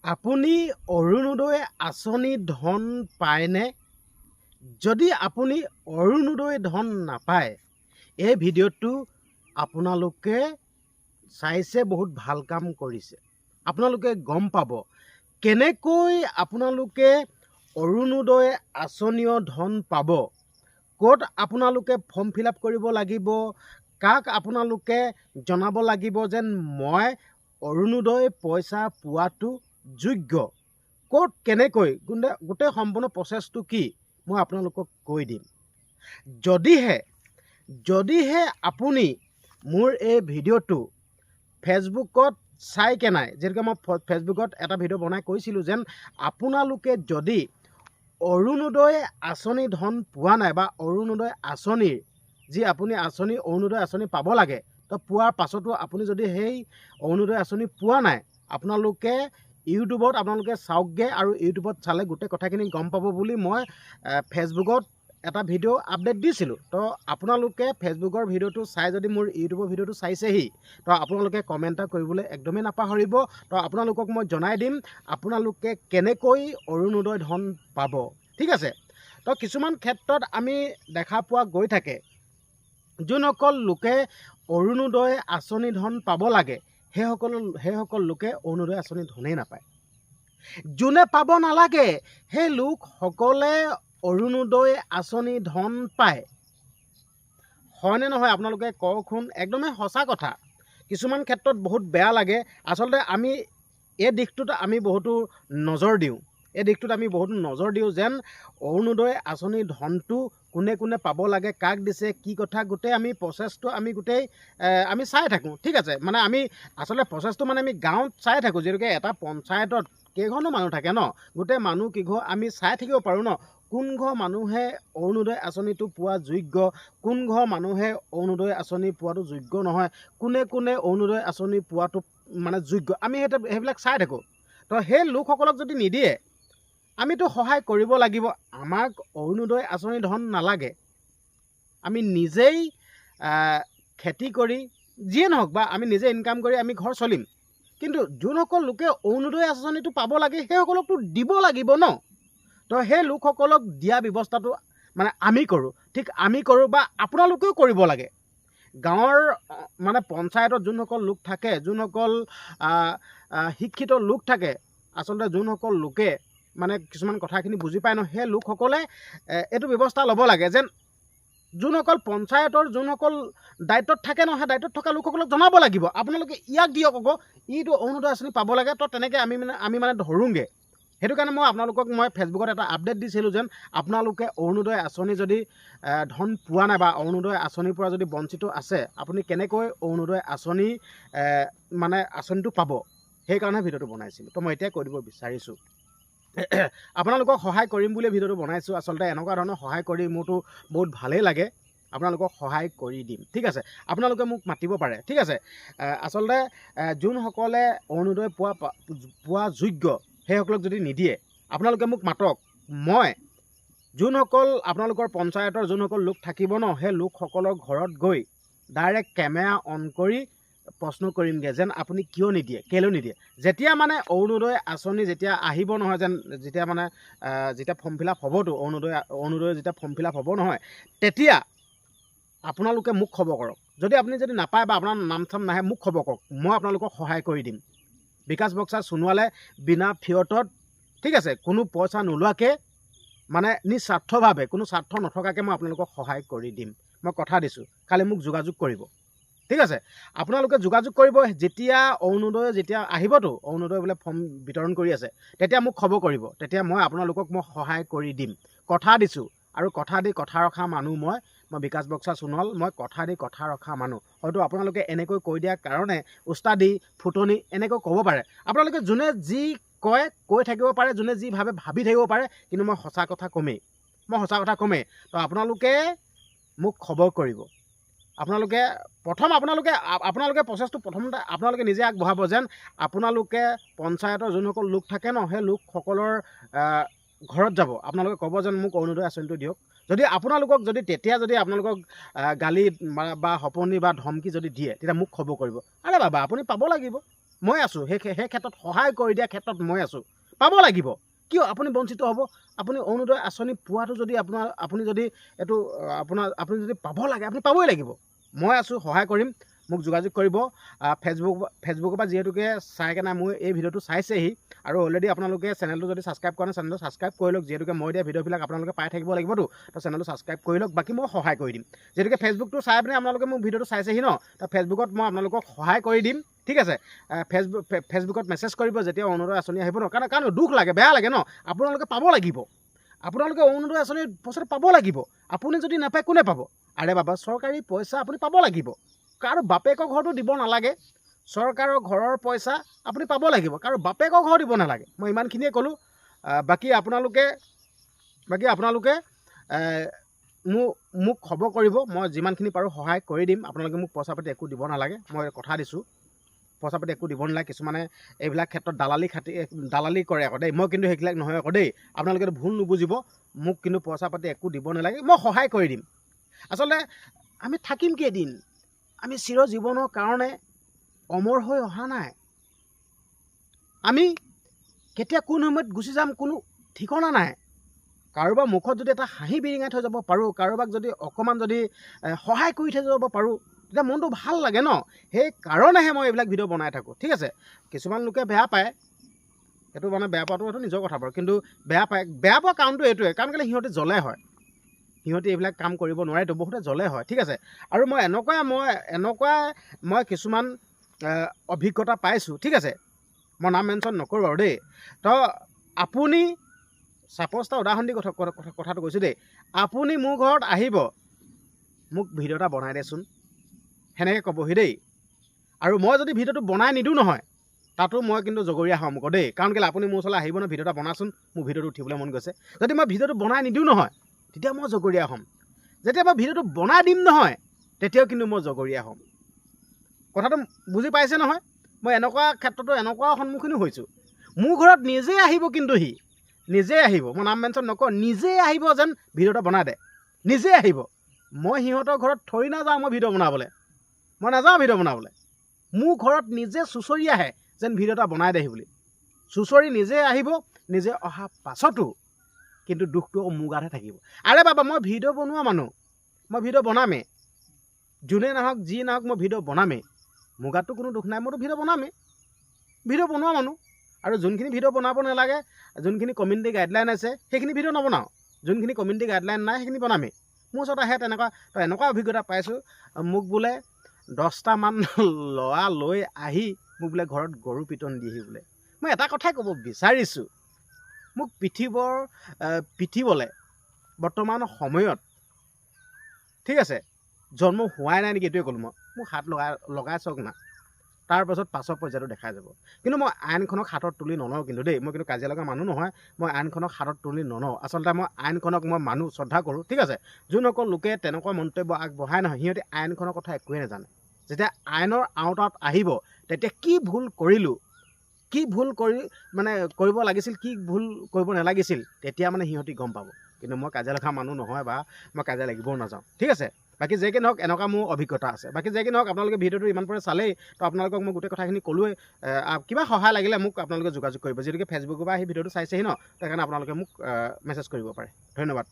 আপুনি অৰুণোদয় আঁচনি ধন পায়নে? যদি আপুনি অৰুণোদয় ধন নাপায়, এই ভিডিঅ'টো আপোনালোকে চাইছে, বহুত ভাল কাম কৰিছে। আপোনালোকে গম পাব কেনেকৈ আপোনালোকে অৰুণোদয় আঁচনিৰ ধন পাব, ক'ত আপোনালোকে ফৰ্ম ফিল আপ কৰিব লাগিব, কাক আপোনালোকে জনাব লাগিব যেন মই অৰুণোদয় পইচা পোৱাটো যোগ্য, ক'ত কেনেকৈ গোটেই সম্পূৰ্ণ প্ৰচেছটো কি মই আপোনালোকক কৈ দিম। যদিহে আপুনি মোৰ এই ভিডিঅ'টো ফেচবুকত চাই কেনাই, যেনেকৈ মই ফেচবুকত এটা ভিডিঅ' বনাই কৈছিলোঁ যেন আপোনালোকে যদি অৰুণোদয় আঁচনি ধন পোৱা নাই বা অৰুণোদয় আঁচনিৰ যি আপুনি অৰুণোদয় আঁচনি পাব লাগে, তো পোৱাৰ পাছতো আপুনি যদি সেই অৰুণোদয় আঁচনি পোৱা নাই, আপোনালোকে ইউটিউবত আপোনালোকে চাওকগৈ, আৰু ইউটিউবত চালে গোটেই কথাখিনি গম পাব বুলি মই ফেচবুকত এটা ভিডিঅ' আপডেট দিছিলোঁ। তো আপোনালোকে ফেচবুকৰ ভিডিঅ'টো চাই যদি মোৰ ইউটিউবৰ ভিডিঅ'টো চাইছেহি, তো আপোনালোকে কমেণ্ট এটা কৰিবলৈ একদমেই নাপাহৰিব। তো আপোনালোকক মই জনাই দিম আপোনালোকে কেনেকৈ অৰুণোদয় ধন পাব, ঠিক আছে। তো কিছুমান ক্ষেত্ৰত আমি দেখা পোৱা গৈ থাকে, যোনসকল লোকে অৰুণোদয় আঁচনি ধন পাব লাগে সেইসকল লোকে অৰুণোদয় আঁচনি ধনেই নাপায়। যোনে পাব নালাগে সেই লোকসকলে অৰুণোদয় আঁচনি ধন পায়। হয়নে নহয় আপোনালোকে কওকচোন? একদমেই সঁচা কথা। কিছুমান ক্ষেত্ৰত বহুত বেয়া লাগে। আচলতে আমি এই দিশটোত আমি বহুতো নজৰ দিওঁ, যেন অৰুণোদয় আঁচনিৰ ধনটো কোনে কোনে পাব লাগে, কাক দিছে, কি কথা, গোটেই আমি প্ৰচেছটো আমি চাই থাকোঁ, ঠিক আছে। মানে আমি আচলতে প্ৰচেছটো আমি গাঁৱত চাই থাকোঁ, যিহেতুকে এটা পঞ্চায়তত কেইঘৰনো মানুহ থাকে ন, গোটেই মানুহ কেইঘৰ আমি চাই থাকিব পাৰোঁ ন, কোন ঘৰ মানুহে অৰুণোদয় আঁচনিটো পোৱা যোগ্য, কোন ঘৰ মানুহে অৰুণোদয় আঁচনি পোৱাটো যোগ্য নহয়, কোনে অৰুণোদয় আঁচনি পোৱাটো যোগ্য, আমি সেইবিলাক চাই থাকোঁ। তো সেই লোকসকলক যদি নিদিয়ে, আমিতো সহায় কৰিব লাগিব। আমাক অৰুণোদয় আঁচনি ধন নালাগে, আমি নিজেই খেতি কৰি যিয়ে নহওক বা আমি নিজে ইনকাম কৰি আমি ঘৰ চলিম। কিন্তু যোনসকল লোকে অৰুণোদয় আঁচনিটো পাব লাগে সেইসকলকতো দিব লাগিব ন। তো সেই লোকসকলক দিয়া ব্যৱস্থাটো আমি কৰোঁ, ঠিক আমি কৰোঁ বা আপোনালোকেও কৰিব লাগে। গাঁৱৰ পঞ্চায়তত যোনসকল লোক থাকে, যোনসকল শিক্ষিত লোক থাকে, আচলতে যোনসকল লোকে কিছুমান কথাখিনি বুজি পায় ন, সেই লোকসকলে এইটো ব্যৱস্থা ল'ব লাগে যেন যোনসকল পঞ্চায়তৰ যোনসকল দায়িত্বত থাকে ন, সেই দায়িত্বত থকা লোকসকলক জনাব লাগিব, আপোনালোকে ইয়াক দিয়ক আকৌ, ইটো অৰুণোদয় আঁচনি পাব লাগে। তো তেনেকৈ আমি ধৰোঁগৈ। সেইটো কাৰণে মই ফেচবুকত এটা আপডেট দিছিলোঁ যেন আপোনালোকে অৰুণোদয় আঁচনি যদি ধন পোৱা নাই বা অৰুণোদয় আঁচনিৰ পৰা যদি বঞ্চিত আছে, আপুনি কেনেকৈ অৰুণোদয় আঁচনিটো পাব, সেইকাৰণে ভিডিঅ'টো বনাইছিলোঁ। তো মই এতিয়া কৈ দিব বিচাৰিছোঁ, আপোনালোকক সহায় কৰিম বুলি ভিডিঅ'টো বনাইছোঁ। আচলতে এনেকুৱা ধৰণৰ সহায় কৰি মোৰতো বহুত ভালেই লাগে, আপোনালোকক সহায় কৰি দিম, ঠিক আছে। আপোনালোকে মোক মাতিব পাৰে, ঠিক আছে। আচলতে যোনসকলে অৰুণোদয় পোৱা যোগ্য সেইসকলক যদি নিদিয়ে, আপোনালোকে মোক মাতক। মই যোনসকল আপোনালোকৰ পঞ্চায়তৰ যোনসকল লোক থাকিব ন, সেই লোকসকলৰ ঘৰত গৈ ডাইৰেক্ট কেমেৰা অন কৰি প্ৰশ্ন কৰিমগৈ যেন আপুনি কিয় নিদিয়ে, কেলৈ নিদিয়ে। যেতিয়া অৰুণোদয় আঁচনি যেতিয়া আহিব নহয়, যেতিয়া ফৰ্ম ফিল আপ হ'বতো, অৰুণোদয় যেতিয়া ফৰ্ম ফিল আপ হ'ব নহয়, তেতিয়া আপোনালোকে মোক খবৰ কৰক। আপুনি যদি নাপায় বা আপোনাৰ নাম চাম নাহে, মোক খবৰ কৰক, মই আপোনালোকক সহায় কৰি দিম। বিকাশ বক্সা সোণোৱালে বিনা ফিয়তত, ঠিক আছে, কোনো পইচা নোলোৱাকৈ নিস্বাৰ্থভাৱে, কোনো স্বাৰ্থ নথকাকৈ মই আপোনালোকক সহায় কৰি দিম। মই কথা দিছোঁ, খালি মোক যোগাযোগ কৰিব, ঠিক আছে। আপোনালোকে যোগাযোগ কৰিব যেতিয়া অৰুণোদয় আহিবতো, অৰুণোদয় বোলে ফৰ্ম বিতৰণ কৰি আছে, তেতিয়া মোক খবৰ কৰিব, তেতিয়া মই আপোনালোকক সহায় কৰি দিম। কথা দিছোঁ, আৰু কথা দি কথা ৰখা মানুহ মই বিকাশ বক্সা সোণোৱাল, মই কথা দি কথা ৰখা মানুহ। হয়তো আপোনালোকে এনেকৈ কৈ দিয়াৰ কাৰণে উস্তাদি ফুটনি এনেকৈ ক'ব পাৰে, আপোনালোকে যোনে যি কয় কৈ থাকিব পাৰে, যোনে যি ভাবি থাকিব পাৰে, কিন্তু মই সঁচা কথা কমেই। তো আপোনালোকে মোক খবৰ কৰিব। আপোনালোকে প্ৰচেছটো প্ৰথমতে আপোনালোকে নিজে আগবঢ়াব যেন আপোনালোকে পঞ্চায়তৰ যোনসকল লোক থাকে ন, সেই লোকসকলৰ ঘৰত যাব, আপোনালোকে ক'ব যেন মোক অৰুণোদয় আঁচনিটো দিয়ক। তেতিয়া যদি আপোনালোকক গালি বা সপনি বা ধমকি যদি দিয়ে, তেতিয়া মোক খবৰ কৰিব। আৰে বাবা, আপুনি পাব লাগিব, মই আছোঁ, সেই ক্ষেত্ৰত সহায় কৰি দিয়া ক্ষেত্ৰত মই আছোঁ, পাব লাগিব। কিয় আপুনি বঞ্চিত হ'ব? আপুনি অৰুণোদয় আঁচনি পোৱাটো যদি আপুনি যদি এইটো আপুনি যদি পাব লাগে, আপুনি পাবই লাগিব। মই আছোঁ, সহায় কৰিম। মোক যোগাযোগ কৰিব। ফেচবুকৰ পৰা যিহেতুকে চাই কেনে মোৰ এই ভিডিঅ'টো চাইছেহি আৰু অলৰেডি আপোনালোকে চেনেলটো যদি ছাবস্ক্ৰাইব কৰা নাই, চেনেলটো ছাবস্ক্ৰাইব কৰি লওক। যিহেতুকে মই দিয়া ভিডিঅ'বিলাক আপোনালোকে পাই থাকিব লাগিবতো, তো চেনেলটো ছাবস্ক্ৰাইব কৰি লওক। বাকী মই সহায় কৰি দিম। যিহেতুকে ফেচবুকটো চাই পিনে আপোনালোকে মোৰ ভিডিঅ'টো চাইছেহি ন, তো ফেচবুকত মই আপোনালোকক সহায় কৰি দিম। ঠিক আছে, ফেচবুকত মেছেজ কৰিব যেতিয়া অৰুণোদয় আঁচনি আহিব ন, কাৰণ দুখ লাগে, বেয়া লাগে ন। আপোনালোকে পাব লাগিব, আপোনালোকে অৰুণোদয় আঁচনিৰ পইচাটো পাব লাগিব। আপুনি যদি নাপায় কোনে পাব? আৰে বাবা, চৰকাৰী পইচা আপুনি পাব লাগিব। কাৰো বাপেকৰ ঘৰতো দিব নালাগে। চৰকাৰৰ ঘৰৰ পইচা আপুনি পাব লাগিব, কাৰো বাপেকৰ ঘৰ দিব নালাগে। মই ইমানখিনিয়ে ক'লোঁ। বাকী আপোনালোকে মোক খবৰ কৰিব। মই যিমানখিনি পাৰোঁ সহায় কৰি দিম। আপোনালোকে মোক পইচা পাতি একো দিব নালাগে, মই কথা দিছোঁ। পইচা পাতি একো দিব নালাগে। কিছুমানে এইবিলাক ক্ষেত্ৰত দালালি কৰে আকৌ দেই। মই কিন্তু সেইবিলাক নহয় আকৌ দেই। আপোনালোকে ভুল নুবুজিব। মোক কিন্তু পইচা পাতি একো দিব নালাগে, মই সহায় কৰি দিম। আচলতে আমি থাকিম কেইদিন? আমি চিৰজীৱনৰ কাৰণে অমৰ হৈ অহা নাই। আমি কেতিয়া কোন সময়ত গুচি যাম কোনো ঠিকনা নাই। কাৰোবাৰ মুখত যদি এটা হাঁহি বিৰিঙাই থৈ যাব পাৰোঁ, কাৰোবাক যদি অকণমান যদি সহায় কৰি থৈ যাব পাৰোঁ, তেতিয়া মনটো ভাল লাগে ন। সেই কাৰণেহে মই এইবিলাক ভিডিঅ' বনাই থাকোঁ। ঠিক আছে, কিছুমান লোকে বেয়া পায়, সেইটো মানে বেয়া পোৱাটো সেইটো নিজৰ কথা বাৰু, কিন্তু বেয়া পোৱা কাৰণটো এইটোৱে, কাৰণ কেলৈ সিহঁতে জ্বলে হয়। সিহঁতে এইবিলাক কাম কৰিব নোৱাৰেতো, বহুতে জ্বলে হয়। ঠিক আছে, আৰু মই কিছুমান অভিজ্ঞতা পাইছোঁ। ঠিক আছে, মই নাম মেনশ্যন নকৰোঁ বাৰু দেই। তো আপুনি ছাপ'জ এটা উদাহৰণ দি কথাটো কৈছোঁ দেই। আপুনি মোৰ ঘৰত আহিব, মোক ভিডিঅ' এটা বনাই দেচোন, সেনেকৈ ক'বহি দেই। আৰু মই যদি ভিডিঅ'টো বনাই নিদিওঁ নহয়, তাতো মই কিন্তু জগৰীয়া হ'ম আকৌ দেই। কাৰণ কেলৈ আপুনি মোৰ ওচৰলৈ আহিব ন, ভিডিঅ' এটা বনাচোন, মোৰ ভিডিঅ'টো উঠিবলৈ মন গৈছে। যদি মই ভিডিঅ'টো বনাই নিদিওঁ নহয়, তেতিয়া মই জগৰীয়া হ'ম। যেতিয়া মই ভিডিঅ'টো বনাই দিম নহয়, তেতিয়াও কিন্তু মই জগৰীয়া হ'ম। কথাটো বুজি পাইছে নহয়? মই এনেকুৱা ক্ষেত্ৰতো এনেকুৱা সন্মুখীনো হৈছোঁ। মোৰ ঘৰত নিজে আহিব, কিন্তু সি নিজে আহিব, মই নাম মেনশ্যন নকৰোঁ, নিজে আহিব যেন ভিডিঅ' এটা বনাই দে, নিজে আহিব। মই সিহঁতৰ ঘৰত থৰি নাযাওঁ মই ভিডিঅ' বনাবলৈ, মই নাযাওঁ ভিডিঅ' বনাবলৈ। মোৰ ঘৰত নিজে চুঁচৰি আহে যেন ভিডিঅ' এটা বনাই দেহি বুলি। চুঁচৰি নিজে আহিব, নিজে অহা পাছতো কিন্তু দুখটো মোৰ গাতহে থাকিব। আৰে বাবা, মই ভিডিঅ' বনোৱা মানুহ, মই ভিডিঅ' বনামেই। যোনে নাহক যি নাহক মই ভিডিঅ' বনামেই। মোৰ গাততো কোনো দুখ নাই, মইতো ভিডিঅ' বনামেই। ভিডিঅ' বনোৱা মানুহ। আৰু যোনখিনি ভিডিঅ' বনাব নালাগে, যোনখিনি কমিউনিটি গাইডলাইন আছে, সেইখিনি ভিডিঅ' নবনাওঁ। যোনখিনি কমিউনিটি গাইডলাইন নাই সেইখিনি বনামেই। মোৰ ওচৰত আহে এনেকুৱা অভিজ্ঞতা পাইছোঁ। মোক বোলে 10টামান ল'ৰা লৈ আহি মোক বোলে ঘৰত গৰু পিটন দিয়েহি বোলে। মই এটা কথাই ক'ব বিচাৰিছোঁ, মোক পিঠিবলৈ বৰ্তমান সময়ত, ঠিক আছে, জন্ম হোৱাই নাই নেকি এইটোৱে ক'লোঁ মই। মোক হাত লগাই চাওক না, তাৰপাছত পাছৰ পৰ্যায়টো দেখা যাব। কিন্তু মই আইনখনক হাতত তুলি নলওঁ কিন্তু দেই। মই কিন্তু কাজিয়া লগা মানুহ নহয়, মই আইনখনক হাতত তুলি নলওঁ। আচলতে মই আইনখনক মই মানুহ শ্ৰদ্ধা কৰোঁ। ঠিক আছে, যোনসকল লোকে তেনেকুৱা মন্তব্য আগবঢ়াই নহয়, সিহঁতে আইনখনৰ কথা একোৱেই নাজানে। যেতিয়া আইনৰ আওতাত আহিব, তেতিয়া কি ভুল কৰিলোঁ, কি ভুল কৰিব লাগিছিল, কি ভুল কৰিব নালাগিছিল, তেতিয়া মানে সিহঁতি গম পাব। কিন্তু মই কাজিয়া লগা মানুহ নহয়, বা মই কাজিয়া লাগিবও নাযাওঁ। ঠিক আছে, বাকী যে কি নহওক এনেকুৱা মোৰ অভিজ্ঞতা আছে। বাকী যে কি নহওক, আপোনালোকে ভিডিঅ'টো ইমান পৰে চালেই, তো আপোনালোকক মই গোটেই কথাখিনি ক'লোৱেই। কিবা সহায় লাগিলে মোক আপোনালোকে যোগাযোগ কৰিব। যিহেতুকে ফেচবুকৰ পৰা আহি ভিডিঅ'টো চাইছেহি ন, সেইকাৰণে আপোনালোকে মোক মেছেজ কৰিব পাৰে। ধন্যবাদ।